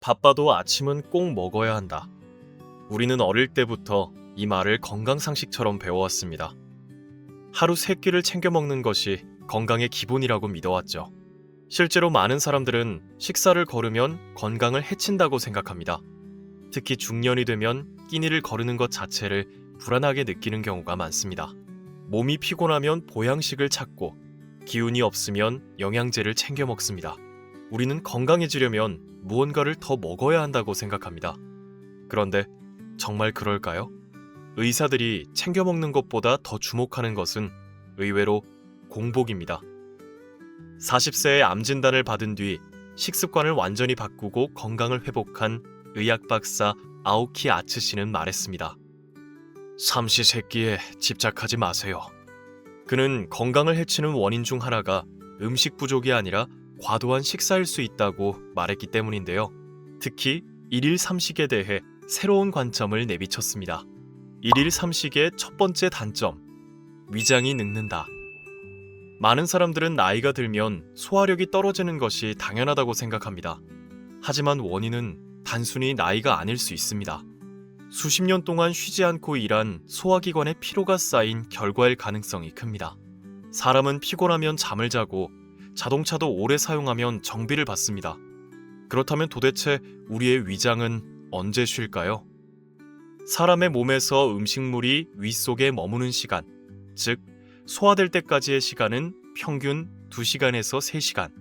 바빠도 아침은 꼭 먹어야 한다. 우리는 어릴 때부터 이 말을 건강상식처럼 배워왔습니다. 하루 3끼를 챙겨 먹는 것이 건강의 기본이라고 믿어왔죠. 실제로 많은 사람들은 식사를 거르면 건강을 해친다고 생각합니다. 특히 중년이 되면 끼니를 거르는 것 자체를 불안하게 느끼는 경우가 많습니다. 몸이 피곤하면 보양식을 찾고 기운이 없으면 영양제를 챙겨 먹습니다. 우리는 건강해지려면 무언가를 더 먹어야 한다고 생각합니다. 그런데 정말 그럴까요? 의사들이 챙겨 먹는 것보다 더 주목하는 것은 의외로 공복입니다. 40세에 암 진단을 받은 뒤 식습관을 완전히 바꾸고 건강을 회복한 의학 박사 아오키 아츠씨는 말했습니다. 삼시세끼에 집착하지 마세요. 그는 건강을 해치는 원인 중 하나가 음식 부족이 아니라 과도한 식사일 수 있다고 말했기 때문인데요. 특히 일일 삼식에 대해 새로운 관점을 내비쳤습니다. 일일 삼식의 첫 번째 단점, 위장이 늙는다. 많은 사람들은 나이가 들면 소화력이 떨어지는 것이 당연하다고 생각합니다. 하지만 원인은 단순히 나이가 아닐 수 있습니다. 수십 년 동안 쉬지 않고 일한 소화기관의 피로가 쌓인 결과일 가능성이 큽니다. 사람은 피곤하면 잠을 자고 자동차도 오래 사용하면 정비를 받습니다. 그렇다면 도대체 우리의 위장은 언제 쉴까요? 사람의 몸에서 음식물이 위 속에 머무는 시간, 즉 소화될 때까지의 시간은 평균 2시간에서 3시간,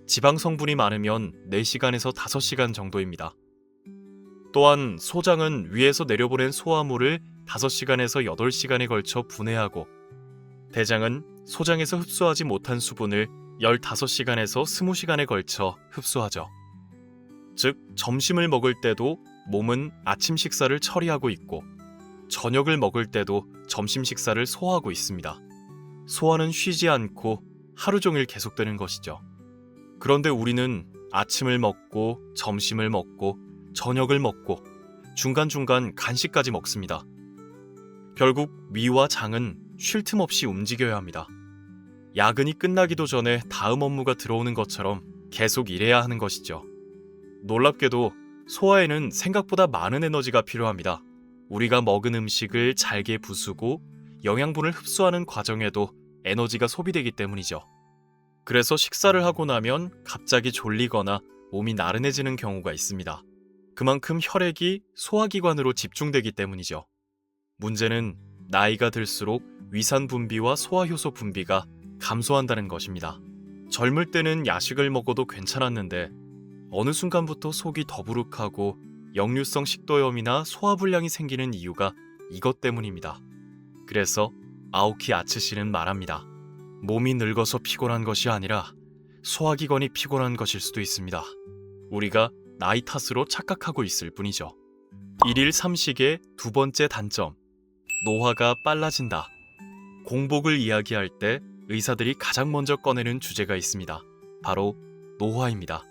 지방 성분이 많으면 4시간에서 5시간 정도입니다. 또한 소장은 위에서 내려보낸 소화물을 5시간에서 8시간에 걸쳐 분해하고, 대장은 소장에서 흡수하지 못한 수분을 15시간에서 20시간에 걸쳐 흡수하죠. 즉, 점심을 먹을 때도 몸은 아침 식사를 처리하고 있고, 저녁을 먹을 때도 점심 식사를 소화하고 있습니다. 소화는 쉬지 않고 하루 종일 계속되는 것이죠. 그런데 우리는 아침을 먹고 점심을 먹고 저녁을 먹고 중간중간 간식까지 먹습니다. 결국 위와 장은 쉴 틈 없이 움직여야 합니다. 야근이 끝나기도 전에 다음 업무가 들어오는 것처럼 계속 일해야 하는 것이죠. 놀랍게도 소화에는 생각보다 많은 에너지가 필요합니다. 우리가 먹은 음식을 잘게 부수고 영양분을 흡수하는 과정에도 에너지가 소비되기 때문이죠. 그래서 식사를 하고 나면 갑자기 졸리거나 몸이 나른해지는 경우가 있습니다. 그만큼 혈액이 소화기관으로 집중되기 때문이죠. 문제는 나이가 들수록 위산 분비와 소화효소 분비가 감소한다는 것입니다. 젊을 때는 야식을 먹어도 괜찮았는데 어느 순간부터 속이 더부룩하고 역류성 식도염이나 소화불량이 생기는 이유가 이것 때문입니다. 그래서 아오키 아츠씨는 말합니다. 몸이 늙어서 피곤한 것이 아니라 소화기관이 피곤한 것일 수도 있습니다. 우리가 나이 탓으로 착각하고 있을 뿐이죠. 일일 삼식의 두 번째 단점, 노화가 빨라진다. 공복을 이야기할 때 의사들이 가장 먼저 꺼내는 주제가 있습니다. 바로 노화입니다.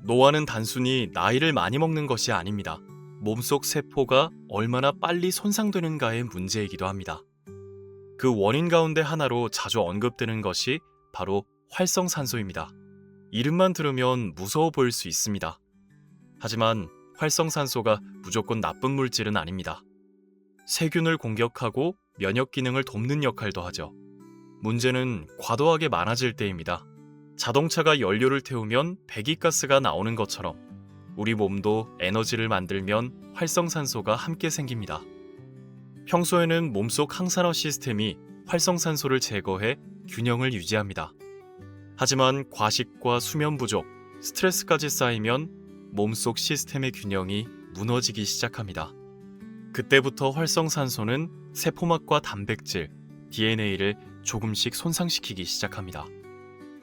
노화는 단순히 나이를 많이 먹는 것이 아닙니다. 몸속 세포가 얼마나 빨리 손상되는가의 문제이기도 합니다. 그 원인 가운데 하나로 자주 언급되는 것이 바로 활성산소입니다. 이름만 들으면 무서워 보일 수 있습니다. 하지만 활성산소가 무조건 나쁜 물질은 아닙니다. 세균을 공격하고 면역 기능을 돕는 역할도 하죠. 문제는 과도하게 많아질 때입니다. 자동차가 연료를 태우면 배기가스가 나오는 것처럼 우리 몸도 에너지를 만들면 활성산소가 함께 생깁니다. 평소에는 몸속 항산화 시스템이 활성산소를 제거해 균형을 유지합니다. 하지만 과식과 수면 부족, 스트레스까지 쌓이면 몸속 시스템의 균형이 무너지기 시작합니다. 그때부터 활성산소는 세포막과 단백질, DNA를 조금씩 손상시키기 시작합니다.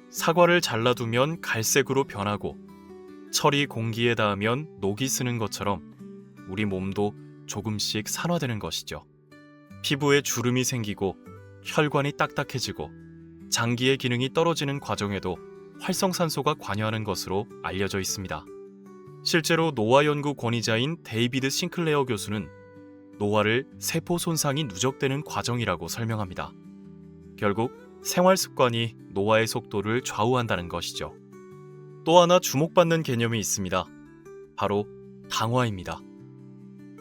사과를 잘라두면 갈색으로 변하고 철이 공기에 닿으면 녹이 쓰는 것처럼 우리 몸도 조금씩 산화되는 것이죠. 피부에 주름이 생기고 혈관이 딱딱해지고 장기의 기능이 떨어지는 과정에도 활성산소가 관여하는 것으로 알려져 있습니다. 실제로 노화 연구 권위자인 데이비드 싱클레어 교수는 노화를 세포 손상이 누적되는 과정이라고 설명합니다. 결국 생활 습관이 노화의 속도를 좌우한다는 것이죠. 또 하나 주목받는 개념이 있습니다. 바로 당화입니다.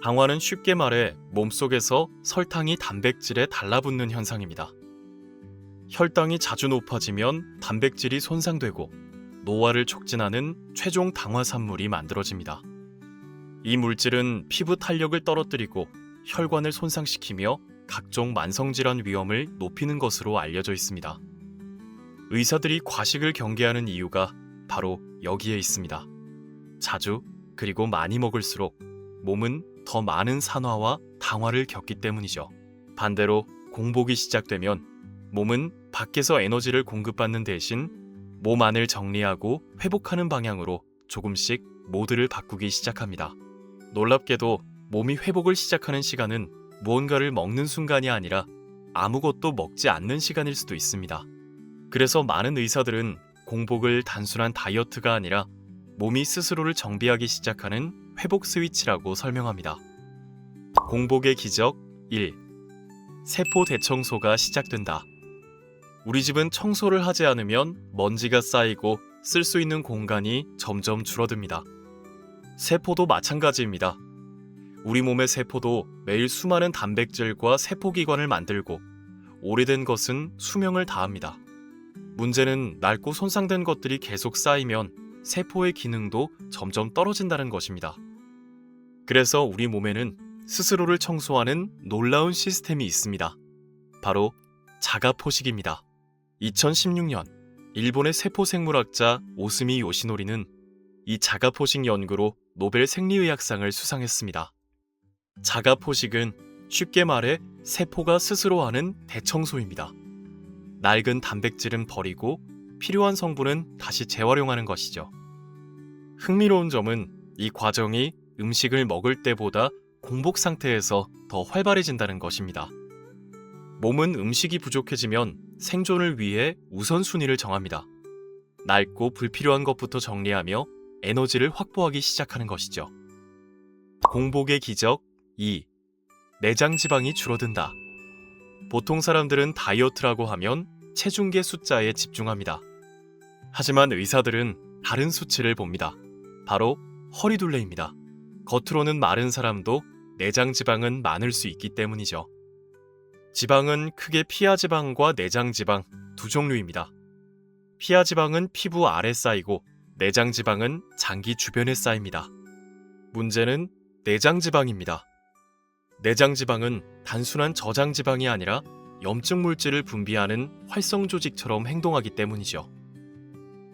당화는 쉽게 말해 몸속에서 설탕이 단백질에 달라붙는 현상입니다. 혈당이 자주 높아지면 단백질이 손상되고 노화를 촉진하는 최종 당화산물이 만들어집니다. 이 물질은 피부 탄력을 떨어뜨리고 혈관을 손상시키며 각종 만성질환 위험을 높이는 것으로 알려져 있습니다. 의사들이 과식을 경계하는 이유가 바로 여기에 있습니다. 자주 그리고 많이 먹을수록 몸은 더 많은 산화와 당화를 겪기 때문이죠. 반대로 공복이 시작되면 몸은 밖에서 에너지를 공급받는 대신 몸 안을 정리하고 회복하는 방향으로 조금씩 모드를 바꾸기 시작합니다. 놀랍게도 몸이 회복을 시작하는 시간은 무언가를 먹는 순간이 아니라 아무것도 먹지 않는 시간일 수도 있습니다. 그래서 많은 의사들은 공복을 단순한 다이어트가 아니라 몸이 스스로를 정비하기 시작하는 회복 스위치라고 설명합니다. 공복의 기적 1. 세포 대청소가 시작된다. 우리 집은 청소를 하지 않으면 먼지가 쌓이고 쓸 수 있는 공간이 점점 줄어듭니다. 세포도 마찬가지입니다. 우리 몸의 세포도 매일 수많은 단백질과 세포기관을 만들고 오래된 것은 수명을 다합니다. 문제는 낡고 손상된 것들이 계속 쌓이면 세포의 기능도 점점 떨어진다는 것입니다. 그래서 우리 몸에는 스스로를 청소하는 놀라운 시스템이 있습니다. 바로 자가포식입니다. 2016년 일본의 세포생물학자 오스미 요시노리는 이 자가포식 연구로 노벨 생리의학상을 수상했습니다. 자가포식은 쉽게 말해 세포가 스스로 하는 대청소입니다. 낡은 단백질은 버리고 필요한 성분은 다시 재활용하는 것이죠. 흥미로운 점은 이 과정이 음식을 먹을 때보다 공복 상태에서 더 활발해진다는 것입니다. 몸은 음식이 부족해지면 생존을 위해 우선순위를 정합니다. 낡고 불필요한 것부터 정리하며 에너지를 확보하기 시작하는 것이죠. 공복의 기적 2. 내장 지방이 줄어든다. 보통 사람들은 다이어트라고 하면 체중계 숫자에 집중합니다. 하지만 의사들은 다른 수치를 봅니다. 바로 허리둘레입니다. 겉으로는 마른 사람도 내장 지방은 많을 수 있기 때문이죠. 지방은 크게 피하지방과 내장지방 두 종류입니다. 피하지방은 피부 아래 쌓이고 내장지방은 장기 주변에 쌓입니다. 문제는 내장지방입니다. 내장지방은 단순한 저장지방이 아니라 염증 물질을 분비하는 활성 조직처럼 행동하기 때문이죠.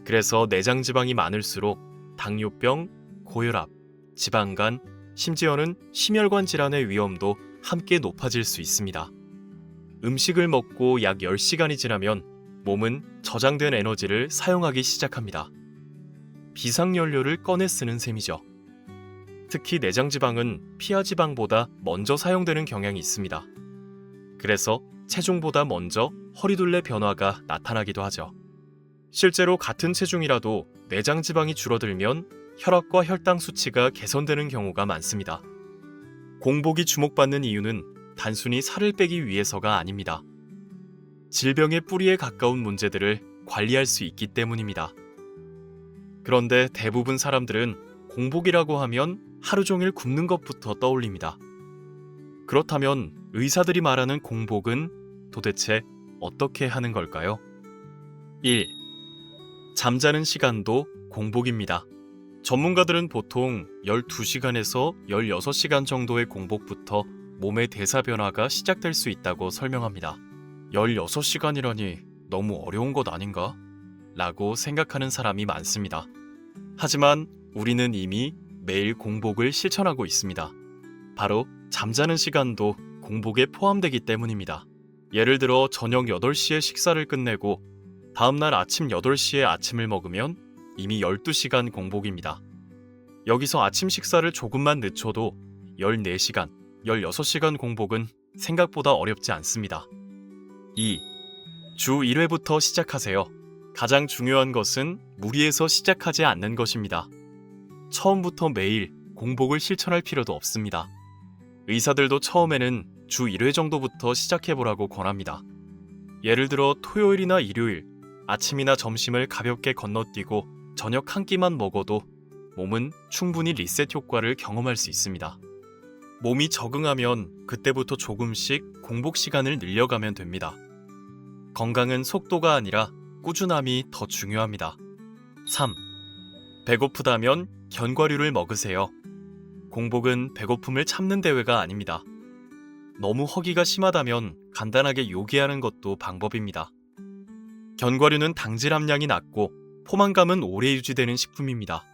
그래서 내장지방이 많을수록 당뇨병, 고혈압, 지방간, 심지어는 심혈관 질환의 위험도 함께 높아질 수 있습니다. 음식을 먹고 약 10시간이 지나면 몸은 저장된 에너지를 사용하기 시작합니다. 비상연료를 꺼내 쓰는 셈이죠. 특히 내장지방은 피하지방보다 먼저 사용되는 경향이 있습니다. 그래서 체중보다 먼저 허리둘레 변화가 나타나기도 하죠. 실제로 같은 체중이라도 내장지방이 줄어들면 혈압과 혈당 수치가 개선되는 경우가 많습니다. 공복이 주목받는 이유는 단순히 살을 빼기 위해서가 아닙니다. 질병의 뿌리에 가까운 문제들을 관리할 수 있기 때문입니다. 그런데 대부분 사람들은 공복이라고 하면 하루 종일 굶는 것부터 떠올립니다. 그렇다면 의사들이 말하는 공복은 도대체 어떻게 하는 걸까요? 1. 잠자는 시간도 공복입니다. 전문가들은 보통 12시간에서 16시간 정도의 공복부터 몸의 대사 변화가 시작될 수 있다고 설명합니다. 16시간이라니 너무 어려운 것 아닌가? 라고 생각하는 사람이 많습니다. 하지만 우리는 이미 매일 공복을 실천하고 있습니다. 바로 잠자는 시간도 공복에 포함되기 때문입니다. 예를 들어 저녁 8시에 식사를 끝내고 다음날 아침 8시에 아침을 먹으면 이미 12시간 공복입니다. 여기서 아침 식사를 조금만 늦춰도 14시간, 16시간 공복은 생각보다 어렵지 않습니다. 2. 주 1회부터 시작하세요. 가장 중요한 것은 무리해서 시작하지 않는 것입니다. 처음부터 매일 공복을 실천할 필요도 없습니다. 의사들도 처음에는 주 1회 정도부터 시작해보라고 권합니다. 예를 들어 토요일이나 일요일, 아침이나 점심을 가볍게 건너뛰고 저녁 한 끼만 먹어도 몸은 충분히 리셋 효과를 경험할 수 있습니다. 몸이 적응하면 그때부터 조금씩 공복 시간을 늘려가면 됩니다. 건강은 속도가 아니라 꾸준함이 더 중요합니다. 3. 배고프다면 견과류를 먹으세요. 공복은 배고픔을 참는 대회가 아닙니다. 너무 허기가 심하다면 간단하게 요기하는 것도 방법입니다. 견과류는 당질 함량이 낮고 포만감은 오래 유지되는 식품입니다.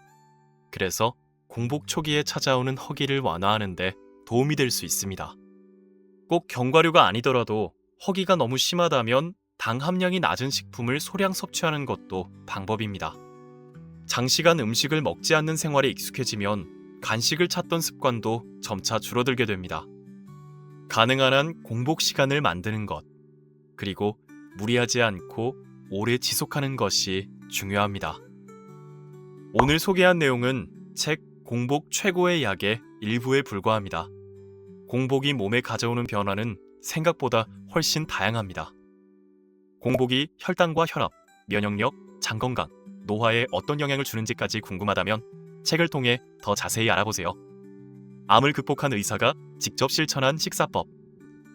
그래서 공복 초기에 찾아오는 허기를 완화하는 데 도움이 될 수 있습니다. 꼭 견과류가 아니더라도 허기가 너무 심하다면 당 함량이 낮은 식품을 소량 섭취하는 것도 방법입니다. 장시간 음식을 먹지 않는 생활에 익숙해지면 간식을 찾던 습관도 점차 줄어들게 됩니다. 가능한 한 공복 시간을 만드는 것, 그리고 무리하지 않고 오래 지속하는 것이 중요합니다. 오늘 소개한 내용은 책 공복 최고의 약의 일부에 불과합니다. 공복이 몸에 가져오는 변화는 생각보다 훨씬 다양합니다. 공복이 혈당과 혈압, 면역력, 장 건강, 노화에 어떤 영향을 주는지까지 궁금하다면 책을 통해 더 자세히 알아보세요. 암을 극복한 의사가 직접 실천한 식사법,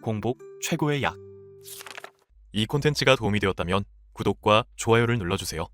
공복 최고의 약. 이 콘텐츠가 도움이 되었다면 구독과 좋아요를 눌러주세요.